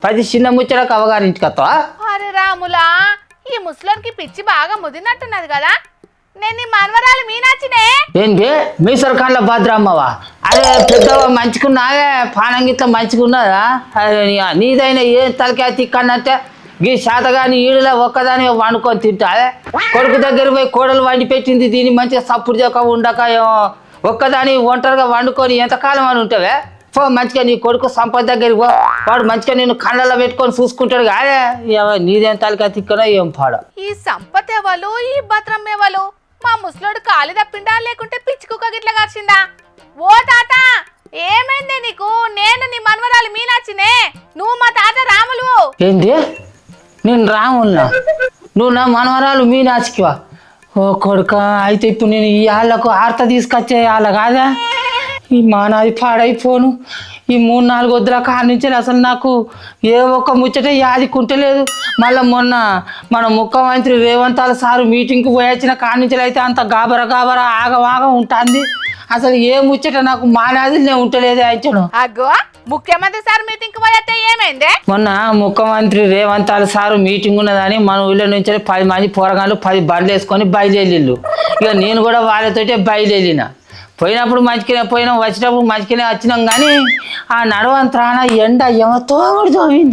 10 చిన్న ముచ్చలకు అవగారింటికి వస్తావా? అరే రాములా, ఈ ముసలోనికి పిచ్చి బాగా ముదినట్టున్నది కదా. నేను నీ మనవరాలు మీనాచినే. ఏంటి మీ సొరకాన్ల భద్రమ్మవా? అదే పెద్దవా మంచుకున్నావే, పానం గిట్ల మంచుకున్నదా? నీదైనా ఏం తలకాయ తిక్కన్నట్టే గీ శాతగాని ఈడులో ఒక్కదాని వండుకొని తింటావే. కొడుకు దగ్గర పోయి కోడలు వండి పెట్టింది దీన్ని మంచిగా సప్పుడు చెక్క ఉండక ఒక్కదాని ఒంటరిగా వండుకొని ఎంతకాలం అని ఉంటావే. పో మంచిగా నీ కొడుకు సంపద దగ్గరికి పో, వాడు మంచిగా నేను కళ్ళల్లో పెట్టుకొని చూసుకుంటాడు కాదే. నీదేం తలకాయ తిక్కనో ఏం పాడ. ఈ సంపత్ ఎవలు, ఈ భద్రమ్మ ఎవలు? మా ముసలోడు కాలి తప్పిండా లేకుంటే పిచ్చి కుక్క గిట్ల కరిచిందా? ఓ తాత, ఏమైందే నీకు? నేను నీ మనవరాలు మీనాచినే, నువ్వు మా తాత రాములు. ఏంటి నేను రామున్నా, నువ్వు నా మనవరాలు మీనాచికివా? ఓ కొడుక, అయితే ఇప్పుడు నేను ఈ వాళ్ళకు ఆర్త తీసుకొచ్చే వాళ్ళ కాదా? ఈ మానాది పాడైపోను. ఈ 3-4 వద్దుల కాడ నుంచి అసలు నాకు ఏ ఒక్క ముచ్చట యాదికుంటలేదు. మళ్ళీ మొన్న మన ముఖ్యమంత్రి రేవంత్ సారు మీటింగ్కి పోయొచ్చిన కాడి నుంచి అయితే అంత గాబర ఆగం ఉంటుంది. అసలు ఏ ముచ్చట నాకు మానాదినే ఉంటలేదు. అంచను అగ్గో ముఖ్యమంత్రి సార్ మీటింగ్ పోయితే ఏమైందే? మొన్న ముఖ్యమంత్రి రేవంత్ సారు మీటింగ్ ఉన్నదని మన ఊళ్ళో నుంచి 10 మంది పోరగాళ్ళు 10 బండ్లు వేసుకొని బయలుదేరిళ్ళు. ఇక నేను కూడా వాళ్ళతోటే బయలుదేరిన. పోయినప్పుడు మంచిగానే పోయినాం, వచ్చేటప్పుడు మంచిగానే వచ్చినాం. కానీ ఆ నడవంతరాన ఎండ ఏమో తోమింది.